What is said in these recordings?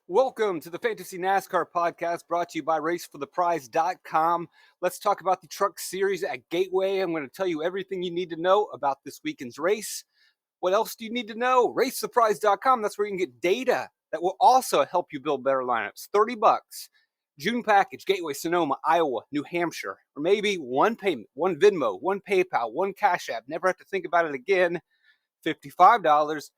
Welcome to the Fantasy NASCAR podcast brought to you by RaceForThePrize.com. Let's talk about the Truck Series at Gateway. I'm going to tell you everything you need to know about this weekend's race. What else do you need to know? RaceForThePrize.com. That's where you can get data that will also help you build better lineups. $30. June package, Gateway, Sonoma, Iowa, New Hampshire. Or maybe one payment, one Venmo, one PayPal, one Cash App. Never have to think about it again. $55.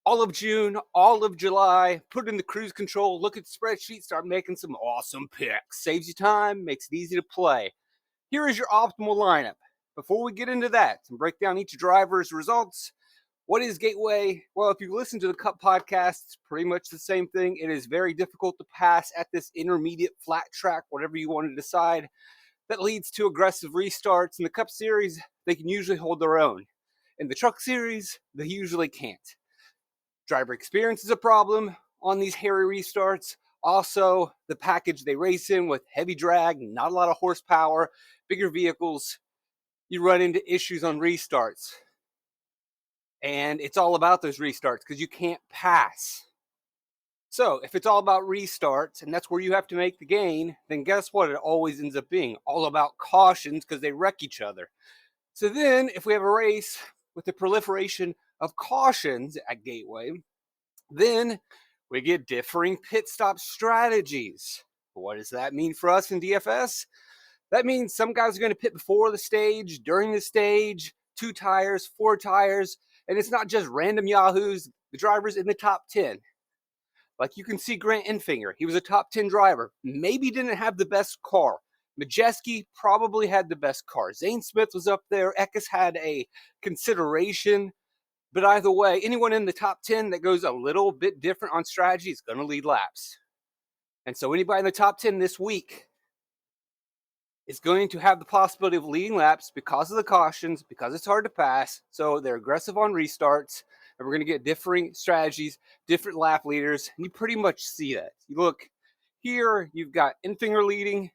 All of June, all of July, put in the cruise control, look at the spreadsheet, start making some awesome picks. Saves you time, makes it easy to play. Here is your optimal lineup. Before we get into that and break down each driver's results, what is Gateway? Well, if you listen to the Cup podcast, it's pretty much the same thing. It is very difficult to pass at this intermediate flat track, whatever you want to decide. That leads to aggressive restarts. In the Cup Series, they can usually hold their own. In the Truck Series, they usually can't. Driver experience is a problem on these hairy restarts. Also, the package they race in with heavy drag, not a lot of horsepower, bigger vehicles, you run into issues on restarts. And it's all about those restarts because you can't pass. So if it's all about restarts and that's where you have to make the gain, then guess what? It always ends up being all about cautions because they wreck each other. So then if we have a race with the proliferation of cautions at Gateway, then we get differing pit stop strategies. What does that mean for us in DFS? That means some guys are going to pit before the stage, during the stage, 2 tires, 4 tires, and it's not just random yahoos, the drivers in the top 10. Like you can see Grant Enfinger, he was a top 10 driver, maybe didn't have the best car. Majeski probably had the best car. Zane Smith was up there. Eckes had a consideration. But either way, anyone in the top 10 that goes a little bit different on strategy is going to lead laps. And so anybody in the top 10 this week is going to have the possibility of leading laps because of the cautions, because it's hard to pass. So they're aggressive on restarts. And we're going to get differing strategies, different lap leaders. And you pretty much see that. You look here, you've got Enfinger leading.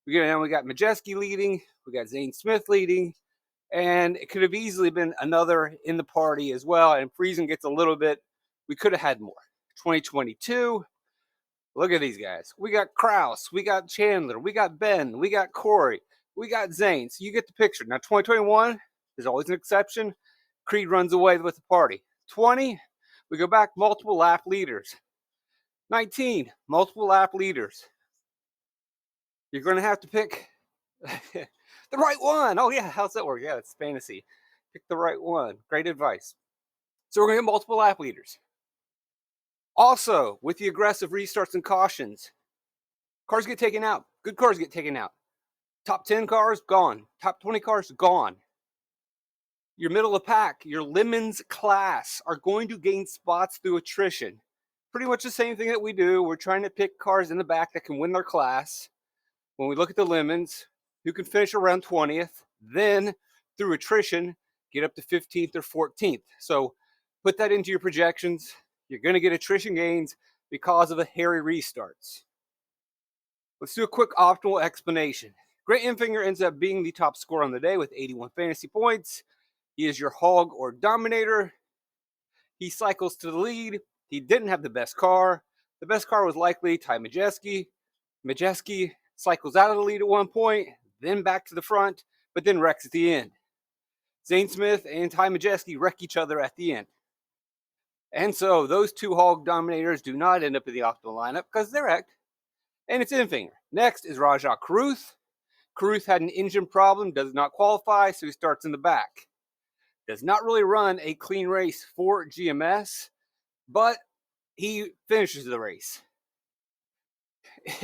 We got Majeski leading. We got Zane Smith leading. And it could have easily been another in the party as well. And Friesen gets a little bit, we could have had more. 2022, look at these guys. We got Kraus, we got Chandler, we got Ben, we got Corey, we got Zane. So you get the picture. Now 2021, there's always an exception. Creed runs away with the party. 20, we go back, multiple lap leaders. 19, multiple lap leaders. You're going to have to pick the right one. Oh, yeah. How's that work? Yeah, it's fantasy. Pick the right one. Great advice. So we're going to get multiple lap leaders. Also, with the aggressive restarts and cautions, cars get taken out. Good cars get taken out. Top 10 cars, gone. Top 20 cars, gone. Your middle of pack, your lemons class are going to gain spots through attrition. Pretty much the same thing that we do. We're trying to pick cars in the back that can win their class. When we look at the lemons, who can finish around 20th, then through attrition, get up to 15th or 14th. So put that into your projections. You're going to get attrition gains because of the hairy restarts. Let's do a quick optimal explanation. Grant Enfinger ends up being the top scorer on the day with 81 fantasy points. He is your hog or dominator. He cycles to the lead. He didn't have the best car. The best car was likely Ty Majeski. Majeski cycles out of the lead at one point, then back to the front, but then wrecks at the end. Zane Smith and Ty Majeski wreck each other at the end. And so those two hog dominators do not end up in the optimal lineup because they're wrecked. And it's Enfinger. Next is Rajah Caruth. Caruth had an engine problem, does not qualify, so he starts in the back. Does not really run a clean race for GMS, but he finishes the race.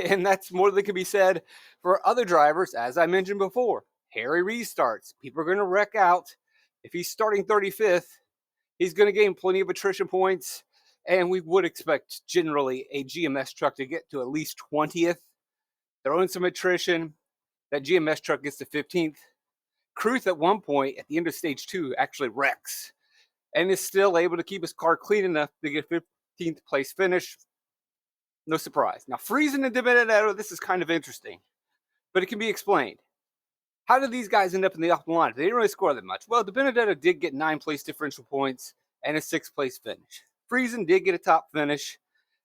And that's more than can be said for other drivers, as I mentioned before. Hairy restarts. People are going to wreck out. If he's starting 35th, he's going to gain plenty of attrition points. And we would expect generally a GMS truck to get to at least 20th. Throw in some attrition. That GMS truck gets to 15th. Caruth at one point at the end of stage 2 actually wrecks and is still able to keep his car clean enough to get 15th place finish. No surprise. Now, Friesen and DiBenedetto, this is kind of interesting, but it can be explained. How did these guys end up in the optimal lineup? They didn't really score that much. Well, DiBenedetto did get 9 place differential points and a 6th place finish. Friesen did get a top finish,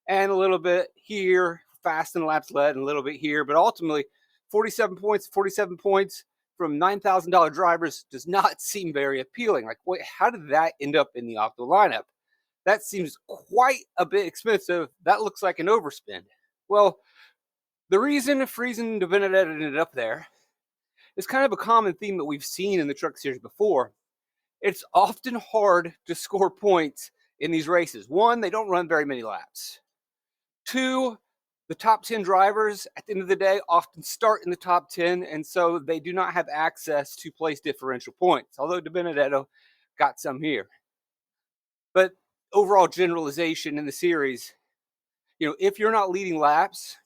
and a little bit here, fast and laps led, and a little bit here. But ultimately, 47 points from $9,000 drivers does not seem very appealing. Like, wait, how did that end up in the optimal lineup? That seems quite a bit expensive. That looks like an overspend. Well, the reason Friesen and DiBenedetto ended up there is kind of a common theme that we've seen in the Truck Series before. It's often hard to score points in these races. One, they don't run very many laps. Two, the top 10 drivers at the end of the day often start in the top 10, and so they do not have access to place differential points, although DiBenedetto got some here. But overall generalization in the series, if you're not leading laps,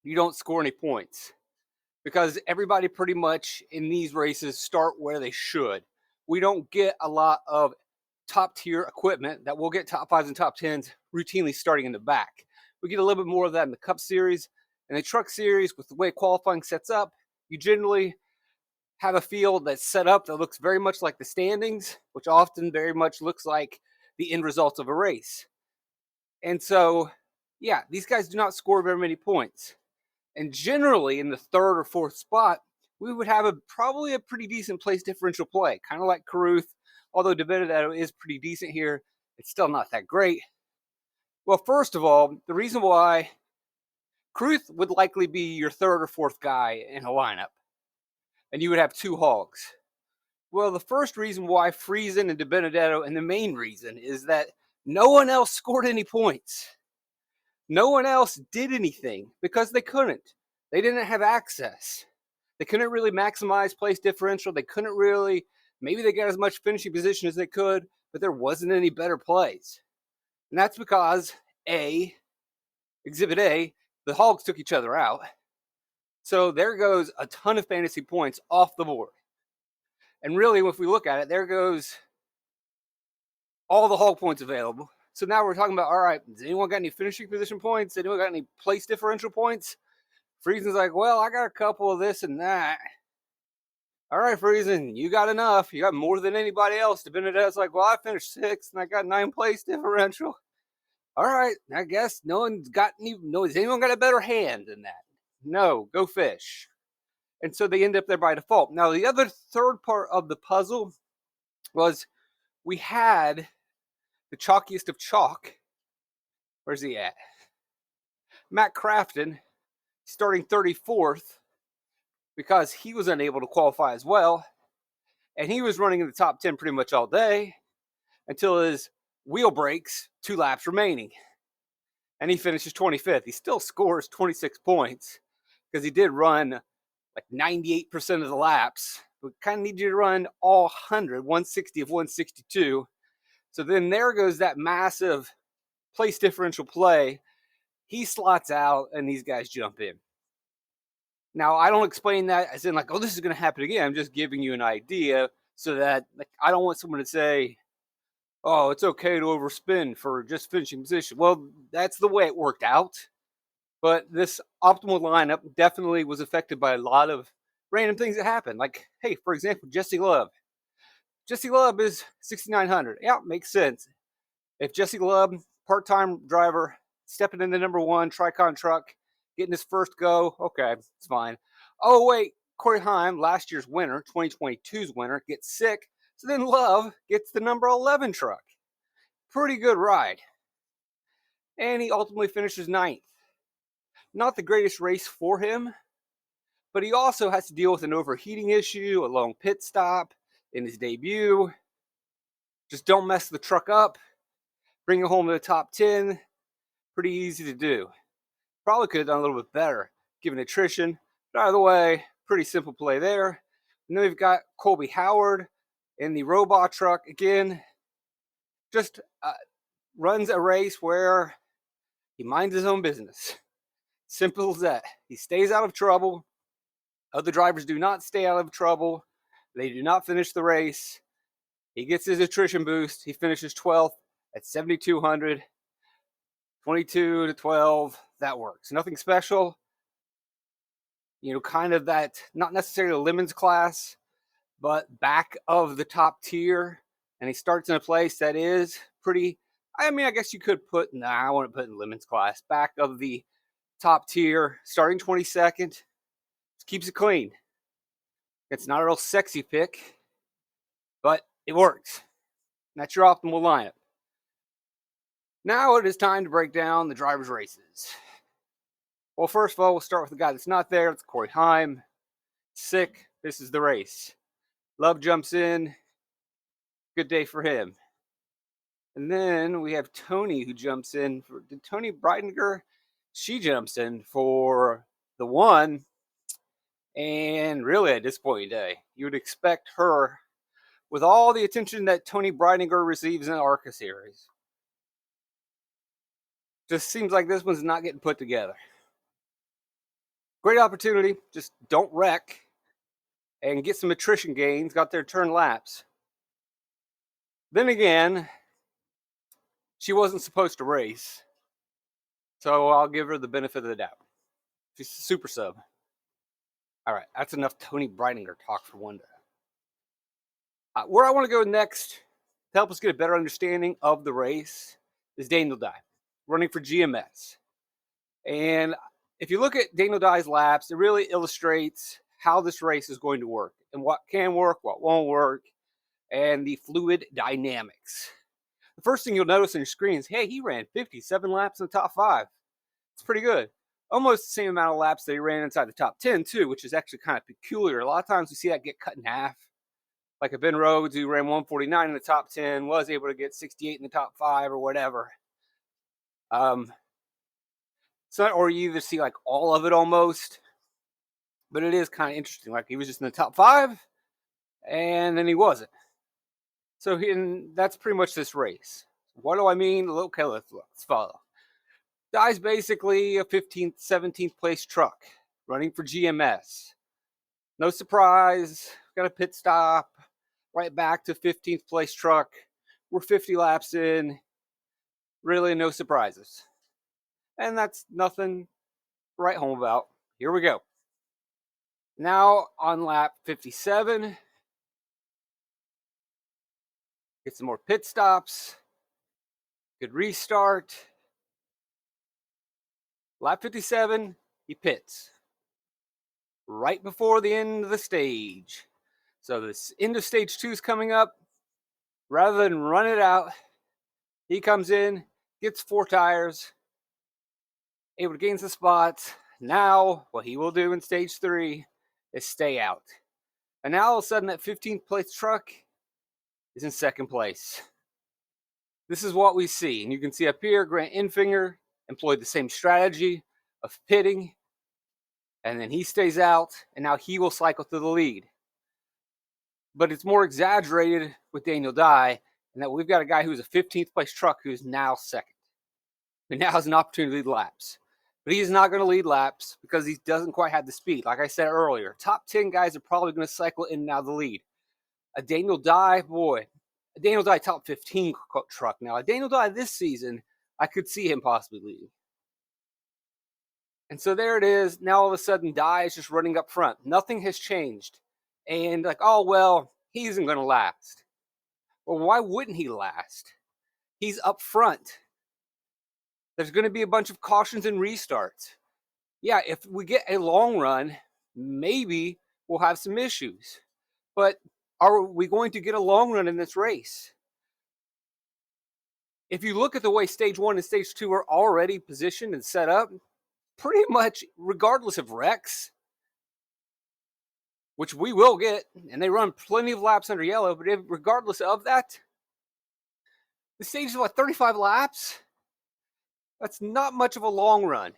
you don't score any points because everybody pretty much in these races start where they should. We don't get a lot of top tier equipment that will get top 5s and top 10s routinely starting in the back. We get a little bit more of that in the Cup Series. And the Truck Series, with the way qualifying sets up, you generally have a field that's set up that looks very much like the standings, which often very much looks like the end results of a race. And so, yeah, these guys do not score very many points. And generally, in the third or fourth spot, we would have probably a pretty decent place differential play, kind of like Carruth. Although DiBenedetto is pretty decent here, it's still not that great. Well, first of all, the reason why Carruth would likely be your third or fourth guy in a lineup, and you would have two hogs. Well, the first reason why Friesen and DiBenedetto, and the main reason, is that no one else scored any points. No one else did anything because they couldn't. They didn't have access. They couldn't really maximize place differential. They couldn't really, maybe they got as much finishing position as they could, but there wasn't any better plays. And that's because Exhibit A, the Hogs took each other out. So there goes a ton of fantasy points off the board. And really, if we look at it, there goes all the Hog points available. So now we're talking about, all right, does anyone got any finishing position points? Anyone got any place differential points? Friesen's like, well, I got a couple of this and that. All right, Friesen, you got enough. You got more than anybody else. DiBenedetto's like, well, I finished 6th and I got 9 place differential. All right, I guess has anyone got a better hand than that? No, go fish. And so they end up there by default. Now, the other third part of the puzzle was we had the chalkiest of chalk. Where's he at? Matt Crafton starting 34th because he was unable to qualify as well. And he was running in the top 10 pretty much all day until his wheel breaks, 2 laps remaining. And he finishes 25th. He still scores 26 points because he did run like 98% of the laps. We kind of need you to run all 160 of 162. So then there goes that massive place differential play. He slots out and these guys jump in. Now, I don't explain that as in like, oh, this is going to happen again. I'm just giving you an idea so that I don't want someone to say, oh, it's okay to overspend for just finishing position. Well, that's the way it worked out. But this optimal lineup definitely was affected by a lot of random things that happened. Like, hey, for example, Jesse Love. Jesse Love is 6,900. Yeah, makes sense. If Jesse Love, part-time driver, stepping in the number 1 Tricon truck, getting his first go, okay, it's fine. Oh, wait, Corey Heim, last year's winner, 2022's winner, gets sick. So then Love gets the number 11 truck. Pretty good ride. And he ultimately finishes 9th. Not the greatest race for him, but he also has to deal with an overheating issue, a long pit stop in his debut. Just don't mess the truck up. Bring it home to the top 10. Pretty easy to do. Probably could have done a little bit better given attrition. But either way, pretty simple play there. And then we've got Colby Howard in the robot truck again. Just runs a race where he minds his own business. Simple as that. He stays out of trouble. Other drivers do not stay out of trouble. They do not finish the race. He gets his attrition boost. He finishes 12th at 7,200. 22 to 12. That works. Nothing special. Kind of that, not necessarily a Lemons class, but back of the top tier. And he starts in a place that is pretty I mean, I guess you could put, I wouldn't put in Lemon's class. Back of the top tier, starting 22nd. Just keeps it clean. It's not a real sexy pick, but it works. That's your optimal lineup. Now it is time to break down the drivers' races. Well, first of all, we'll start with the guy that's not there. It's Corey Heim. Sick. This is the race. Love jumps in. Good day for him. And then we have Tony who jumps in. Did Tony Breidinger? She jumps in for the one. And really a disappointing day. You would expect her, with all the attention that Tony Breidinger receives in the ARCA series. Just seems like this one's not getting put together. Great opportunity. Just don't wreck and get some attrition gains. Got their turn laps. Then again, she wasn't supposed to race. So I'll give her the benefit of the doubt. She's a super sub. All right, that's enough Tony Breidinger talk for one day. Where I want to go next to help us get a better understanding of the race is Daniel Dye, running for GMS. And if you look at Daniel Dye's laps, it really illustrates how this race is going to work and what can work, what won't work, and the fluid dynamics. The first thing you'll notice on your screen is, hey, he ran 57 laps in the top 5. It's pretty good. Almost the same amount of laps that he ran inside the top 10 too, which is actually kind of peculiar. A lot of times we see that get cut in half. Like a Ben Rhodes who ran 149 in the top 10, was able to get 68 in the top 5 or whatever. So, or you either see like all of it almost, but it is kind of interesting. Like he was just in the top 5, and then he wasn't. So that's pretty much this race. What do I mean? Okay, let's follow. Dye's basically a 15th, 17th place truck running for GMS. No surprise, got a pit stop, right back to 15th place truck. We're 50 laps in, really no surprises. And that's nothing to write home about. Here we go. Now on lap 57, get some more pit stops, good restart. Lap 57, he pits right before the end of the stage. So this end of stage 2 is coming up. Rather than run it out, he comes in, gets 4 tires, able to gain some spots. Now, what he will do in stage 3 is stay out. And now all of a sudden, that 15th place truck is in 2nd place. This is what we see. And you can see up here, Grant Enfinger employed the same strategy of pitting. And then he stays out, and now he will cycle to the lead. But it's more exaggerated with Daniel Dye, and that we've got a guy who's a 15th place truck who's now 2nd. Who now has an opportunity to lead laps. But he's not going to lead laps because he doesn't quite have the speed. Like I said earlier, top 10 guys are probably going to cycle in and out of the lead. A Daniel Dye, a Daniel Dye top 15 truck. Now, a Daniel Dye this season, I could see him possibly leading. And so there it is. Now all of a sudden, Dye is just running up front. Nothing has changed. And like, oh, well, he isn't going to last. Well, why wouldn't he last? He's up front. There's going to be a bunch of cautions and restarts. Yeah, if we get a long run, maybe we'll have some issues. But are we going to get a long run in this race? If you look at the way stage 1 and stage 2 are already positioned and set up, pretty much regardless of wrecks, which we will get, and they run plenty of laps under yellow, but regardless of that, the stage is what, 35 laps? That's not much of a long run.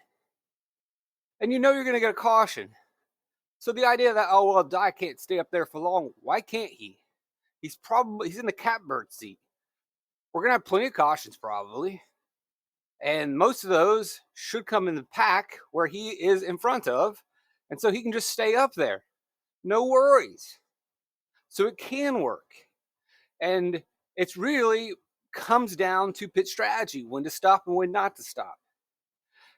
And you know you're going to get a caution. So the idea that, oh, well, Dye can't stay up there for long, why can't he? He's in the catbird seat. We're going to have plenty of cautions probably. And most of those should come in the pack where he is in front of. And so he can just stay up there. No worries. So it can work. And it's really comes down to pit strategy, when to stop and when not to stop.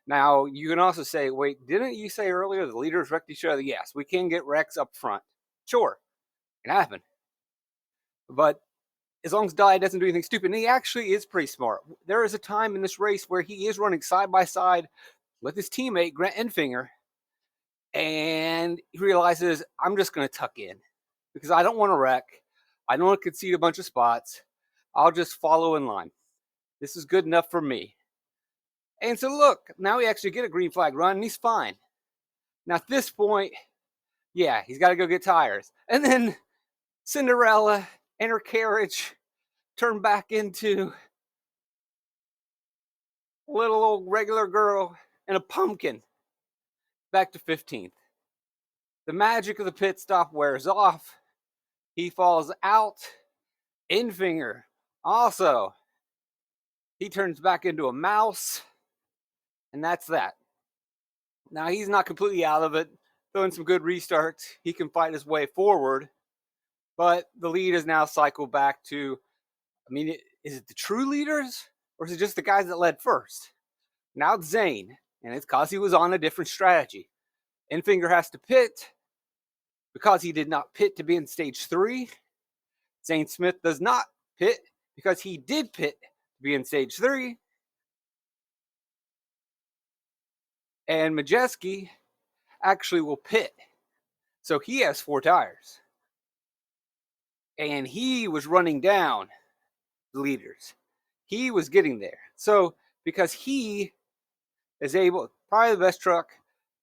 Now, you can also say, wait, didn't you say earlier the leaders wrecked each other? Yes, we can get wrecks up front. Sure, it can happen. But as long as Dye doesn't do anything stupid, and he actually is pretty smart. There is a time in this race where he is running side by side with his teammate, Grant Enfinger, and he realizes, I'm just going to tuck in because I don't want to wreck. I don't want to concede a bunch of spots. I'll just follow in line. This is good enough for me. And so look, now we actually get a green flag run, and he's fine. Now at this point, yeah, he's got to go get tires. And then Cinderella and her carriage turn back into a little old regular girl and a pumpkin. Back to 15th. The magic of the pit stop wears off. He falls out. Enfinger also. He turns back into a mouse. And that's that. Now he's not completely out of it. Throwing some good restarts. He can fight his way forward. But the lead is now cycled back to, I mean, is it the true leaders? Or is it just the guys that led first? Now it's Zane. And it's because he was on a different strategy. Enfinger has to pit because he did not pit to be in stage 3. Zane Smith does not pit because he did pit to be in stage 3. And Majeski actually will pit. So he has 4 tires. And he was running down the leaders. He was getting there. So because he is able, probably the best truck,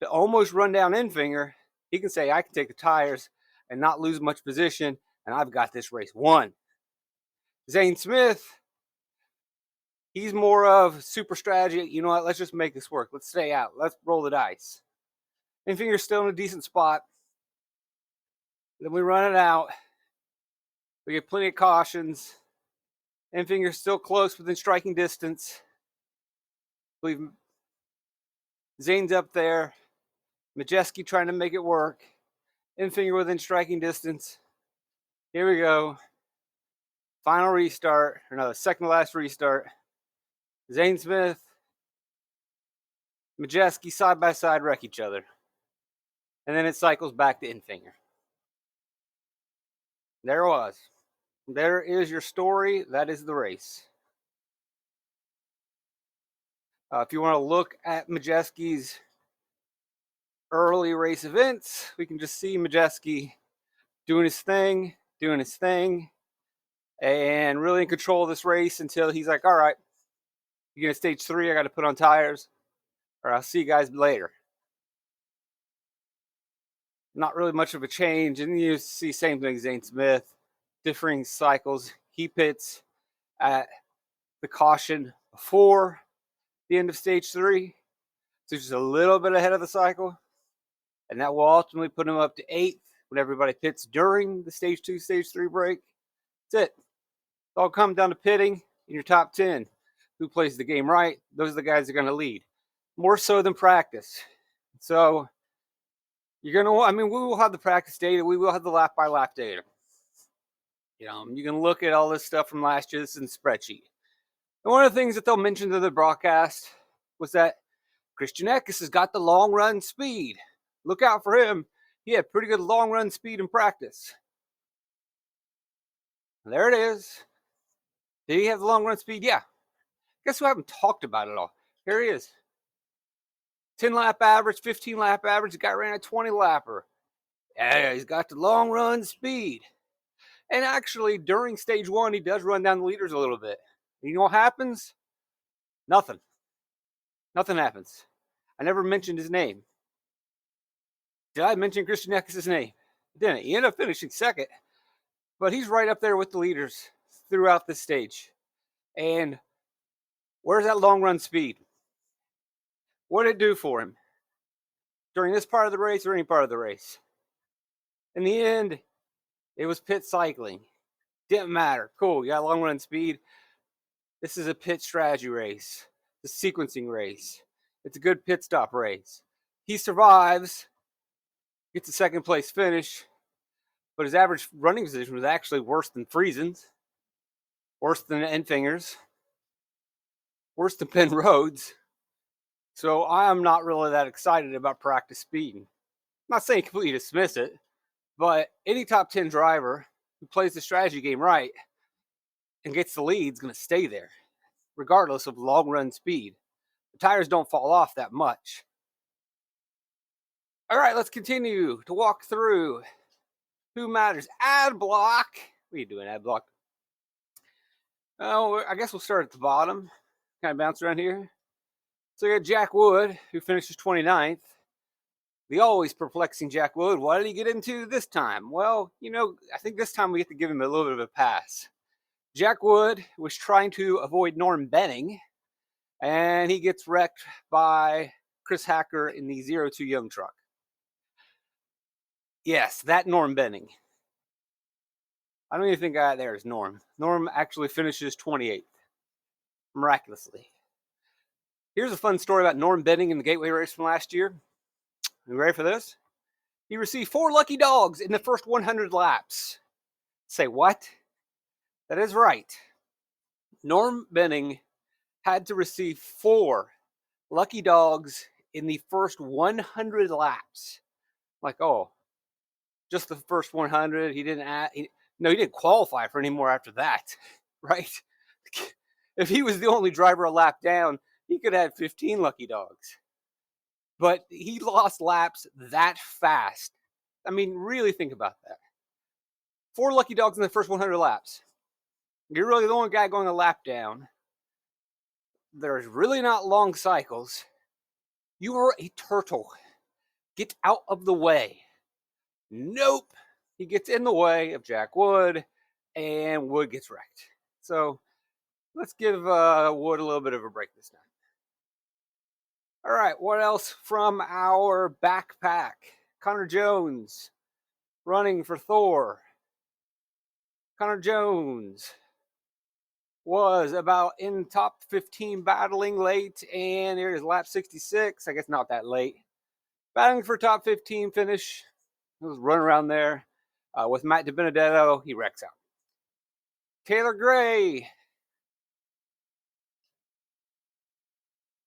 to almost run down Enfinger, he can say, I can take the tires and not lose much position, and I've got this race won. Zane Smith, he's more of super strategy. You know what? Let's just make this work. Let's stay out. Let's roll the dice. Enfinger's still in a decent spot. Then we run it out. We get plenty of cautions. Enfinger's still close within striking distance. I believe Zane's up there. Majeski trying to make it work. Enfinger within striking distance. Here we go. Final restart. Or no, the second to last restart. Zane Smith, Majeski side by side wreck each other. And then it cycles back to Enfinger. There it was. There is your story. That is the race. If you want to look at Majeski's early race events, we can just see Majeski doing his thing, and really in control of this race until he's like, all right, you get to stage 3, I got to put on tires, or I'll see you guys later. Not really much of a change. And you see same thing, Zane Smith, differing cycles. He pits at the caution before the end of stage 3. So just a little bit ahead of the cycle. And that will ultimately put him up to 8th when everybody pits during the stage 2, stage 3 break. That's it. It's all comes down to pitting in your top 10. Who plays the game right? Those are the guys that are going to lead. More so than practice. So you're going to, I mean, we will have the practice data. We will have the lap by lap data. You know, you can look at all this stuff from last year. This is in the spreadsheet. And one of the things that they'll mention to the broadcast was that Christian Eckes has got the long run speed. Look out for him. He had pretty good long run speed in practice. And there it is. Did he have the long run speed? Yeah. Guess we haven't talked about it all. Here he is. 10 lap average, 15 lap average. The guy ran a 20 lapper. Yeah, he's got the long run speed. And actually, during stage 1, he does run down the leaders a little bit. You know what happens? Nothing. Nothing happens. I never mentioned his name. Did I mention Christian Eckes' name? I didn't. He ended up finishing second. But he's right up there with the leaders throughout this stage. And where's that long run speed? What did it do for him? During this part of the race or any part of the race? In the end, it was pit cycling. Didn't matter. Cool, you got long run speed. This is a pit strategy race. It's a sequencing race. It's a good pit stop race. He survives, gets a second place finish, but his average running position was actually worse than Friesen's, worse than Enfinger's, worse than Penn Rhodes. So I am not really that excited about practice speed. I'm not saying completely dismiss it, but any top 10 driver who plays the strategy game right and gets the lead is going to stay there, regardless of long run speed. The tires don't fall off that much. All right, let's continue to walk through who matters. Ad block. What are you doing, ad block? Oh, I guess we'll start at the bottom. Kind of bounce around here. So you got Jack Wood, who finishes 29th. The always perplexing Jack Wood. What did he get into this time? Well, I think this time we get to give him a little bit of a pass. Jack Wood was trying to avoid Norm Benning, and he gets wrecked by Chris Hacker in the 02 Young truck. Yes, that Norm Benning. I don't even think there is Norm. Norm actually finishes 28th, miraculously. Here's a fun story about Norm Benning in the Gateway race from last year. You ready for this? He received 4 lucky dogs in the first 100 laps. Say what? That is right. Norm Benning had to receive 4 lucky dogs in the first 100 laps. Like, oh, just the first 100. He didn't qualify for any more after that, right? If he was the only driver a lap down, he could have had 15 lucky dogs. But he lost laps that fast. I mean, really think about that. 4 lucky dogs in the first 100 laps. You're really the only guy going a lap down. There's really not long cycles. You are a turtle. Get out of the way. Nope. He gets in the way of Jack Wood, and Wood gets wrecked. So let's give Wood a little bit of a break this time. All right, what else from our backpack? Connor Jones running for Thor. Connor Jones was about in top 15 battling late, and here's lap 66. I guess not that late. Battling for top 15 finish. He was running around there with Matt DiBenedetto. He wrecks out. Taylor Gray.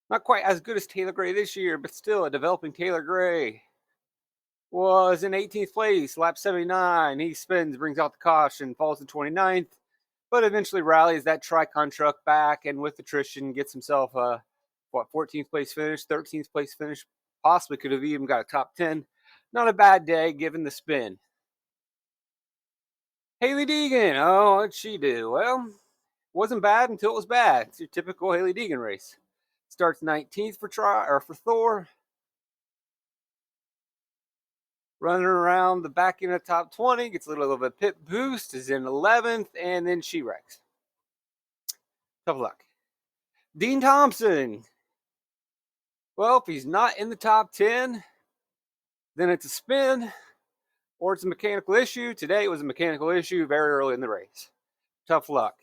Not quite as good as Taylor Gray this year, but still a developing Taylor Gray. Was in 18th place, lap 79. He spins, brings out the caution, falls to 29th, but eventually rallies that Tricon truck back, and with attrition gets himself a 14th place finish, 13th place finish. Possibly could have even got a top 10. Not a bad day given the spin. Haley Deegan, oh, what'd she do? Well, wasn't bad until it was bad. It's your typical Haley Deegan race. Starts 19th for Thor. Running around the back end of the top 20, gets a little of a pit boost, is in 11th, and then she wrecks. Tough luck. Dean Thompson. Well, if he's not in the top 10, then it's a spin or it's a mechanical issue. Today it was a mechanical issue very early in the race. Tough luck.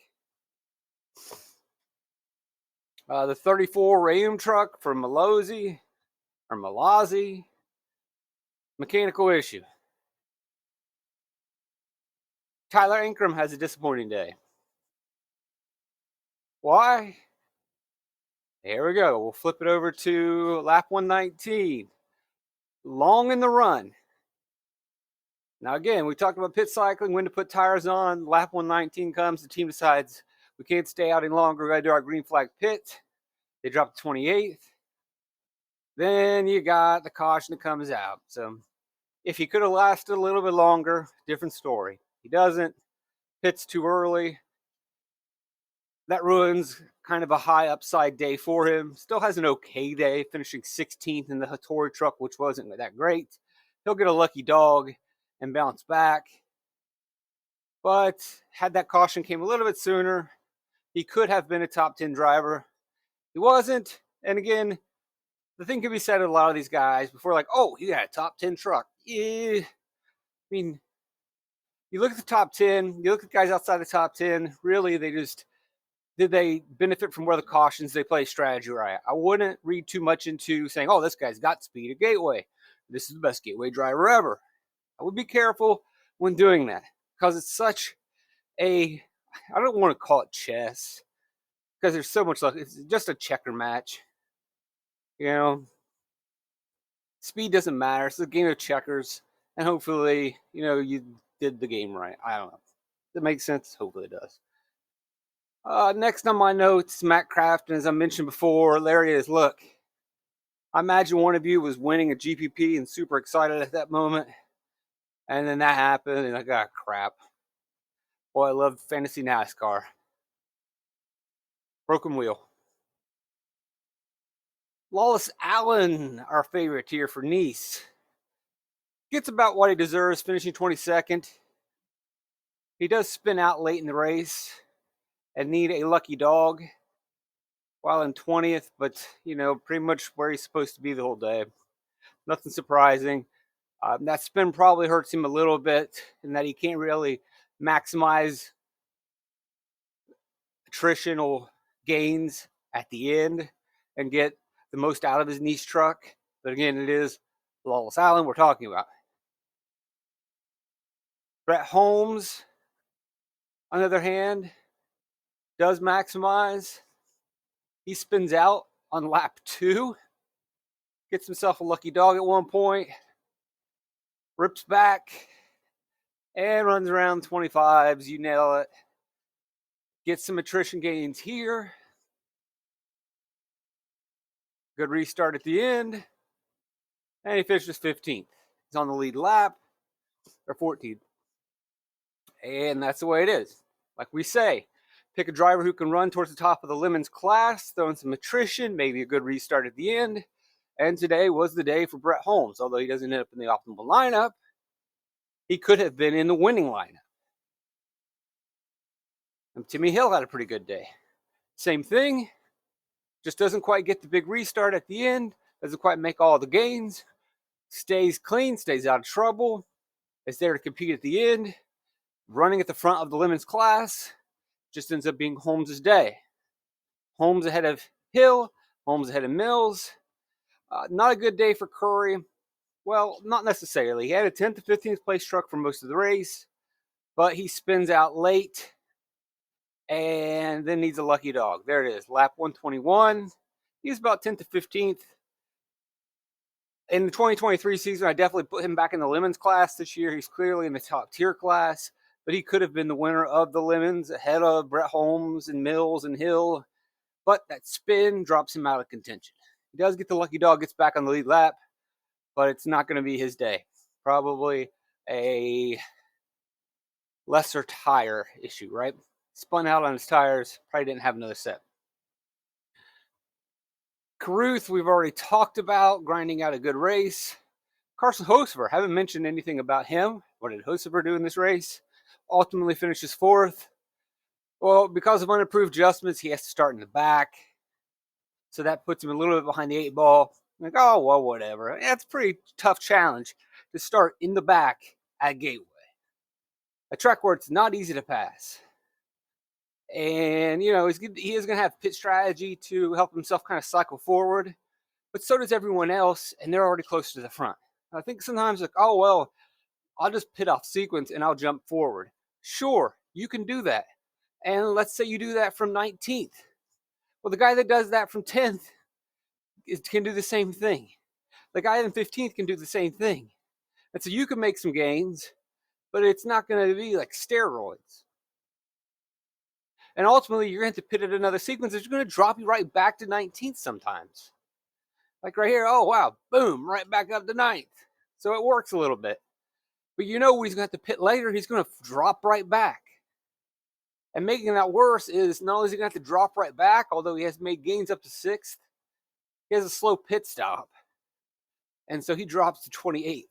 The 34 Rayum truck from Malozzi, mechanical issue. Tyler Ankrum has a disappointing day. Why? Here we go. We'll flip it over to lap 119. Long in the run. Now, again, we talked about pit cycling, when to put tires on. Lap 119 comes. The team decides we can't stay out any longer. We got to do our green flag pit. They drop to 28th. Then you got the caution that comes out. So if he could have lasted a little bit longer, different story. He doesn't. Pits too early. That ruins kind of a high upside day for him. Still has an okay day, finishing 16th in the Hattori truck, which wasn't that great. He'll get a lucky dog and bounce back. But had that caution came a little bit sooner, he could have been a top 10 driver. He wasn't. And again, the thing can be said of a lot of these guys before, like, oh, he got a top 10 truck. Yeah. I mean, you look at the top 10, you look at guys outside the top 10, really, did they benefit from where the cautions they play strategy right? I wouldn't read too much into saying, oh, this guy's got speed at Gateway. This is the best Gateway driver ever. I would be careful when doing that because it's such I don't want to call it chess because there's so much luck. It's just a checker match. Speed doesn't matter. It's a game of checkers. And hopefully, you did the game right. I don't know. That makes sense? Hopefully it does. Next on my notes, Matt Kraft, and as I mentioned before, there he is. Look, I imagine one of you was winning a GPP and super excited at that moment, and then that happened, and I got crap. Boy, I love fantasy NASCAR. Broken wheel. Lawless Allen, our favorite here for Nice, gets about what he deserves, finishing 22nd. He does spin out late in the race and need a lucky dog while in 20th, but, pretty much where he's supposed to be the whole day. Nothing surprising. That spin probably hurts him a little bit in that he can't really maximize attritional gains at the end and get the most out of his niche truck. But again, it is Lawless Allen we're talking about. Brett Holmes, on the other hand, does maximize. He spins out on lap 2, gets himself a lucky dog at one point, rips back, and runs around 25s. You nail it. Gets some attrition gains here. Good restart at the end. And he finishes 15th. He's on the lead lap, or 14th. And that's the way it is. Like we say, pick a driver who can run towards the top of the Lemons class, throw in some attrition, maybe a good restart at the end. And today was the day for Brett Holmes. Although he doesn't end up in the optimal lineup, he could have been in the winning lineup. And Timmy Hill had a pretty good day. Same thing, just doesn't quite get the big restart at the end, doesn't quite make all the gains, stays clean, stays out of trouble, is there to compete at the end, running at the front of the Lemons class, just ends up being Holmes' day. Holmes ahead of Hill, Holmes ahead of Mills. Not a good day for Curry. Well, not necessarily. He had a 10th to 15th place truck for most of the race, but he spins out late and then needs a lucky dog. There it is, lap 121. He's about 10th to 15th. In the 2023 season, I definitely put him back in the Lemons class this year. He's clearly in the top tier class, but he could have been the winner of the Lemons ahead of Brett Holmes and Mills and Hill. But that spin drops him out of contention. He does get the lucky dog, gets back on the lead lap, but it's not going to be his day. Probably a lesser tire issue, right? Spun out on his tires, probably didn't have another set. Carruth, we've already talked about, grinding out a good race. Carson Hocevar, haven't mentioned anything about him. What did Hocevar do in this race? Ultimately finishes 4th. Well, because of unapproved adjustments, he has to start in the back. So that puts him a little bit behind the 8 ball. Like, oh, well, whatever. That's a pretty tough challenge to start in the back at Gateway. A track where it's not easy to pass. And, he is going to have pit strategy to help himself kind of cycle forward. But so does everyone else, and they're already close to the front. I think sometimes like, oh, well, I'll just pit off sequence and I'll jump forward. Sure, you can do that. And let's say you do that from 19th. Well, the guy that does that from 10th can do the same thing. The guy in 15th can do the same thing. And so you can make some gains, but it's not going to be like steroids. And ultimately, you're going to have to pit at another sequence that's going to drop you right back to 19th sometimes. Like right here, oh, wow, boom, right back up to 9th. So it works a little bit. But when he's going to have to pit later, he's going to drop right back. And making that worse is not only is he going to have to drop right back, although he has made gains up to 6th, he has a slow pit stop. And so he drops to 28th.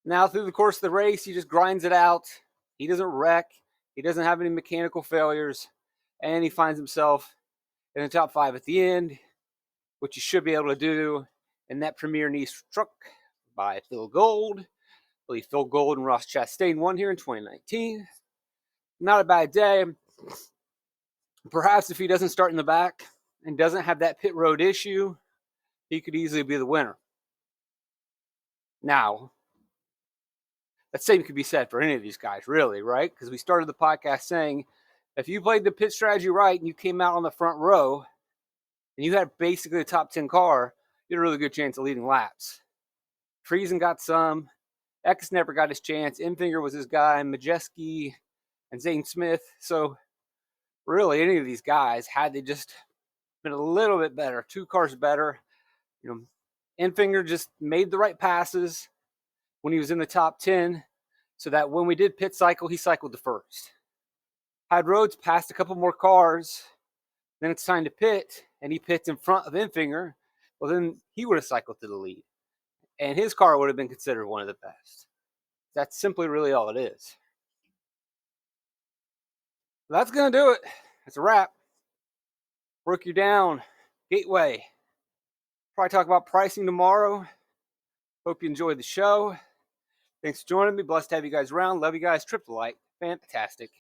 Now, through the course of the race, he just grinds it out. He doesn't wreck. He doesn't have any mechanical failures. And he finds himself in the top 5 at the end, which he should be able to do in that Premier Nice truck by Phil Gold. I believe Phil Gold and Ross Chastain won here in 2019. Not a bad day. Perhaps if he doesn't start in the back and doesn't have that pit road issue, he could easily be the winner. Now, that same could be said for any of these guys, really, right? Because we started the podcast saying, if you played the pit strategy right and you came out on the front row and you had basically a top 10 car, you had a really good chance of leading laps. Friesen got some. X never got his chance. Infinger was his guy. Majeski and Zane Smith. So really, any of these guys, had they just been a little bit better, 2 cars better, Enfinger just made the right passes when he was in the top 10, so that when we did pit cycle, he cycled the first. Had Rhodes passed a couple more cars, then it's time to pit, and he pits in front of Enfinger, well, then he would have cycled to the lead, and his car would have been considered one of the best. That's simply really all it is. That's going to do it. It's a wrap. Broke you down. Gateway. Probably talk about pricing tomorrow. Hope you enjoyed the show. Thanks for joining me. Blessed to have you guys around. Love you guys. Trip the light. Fantastic.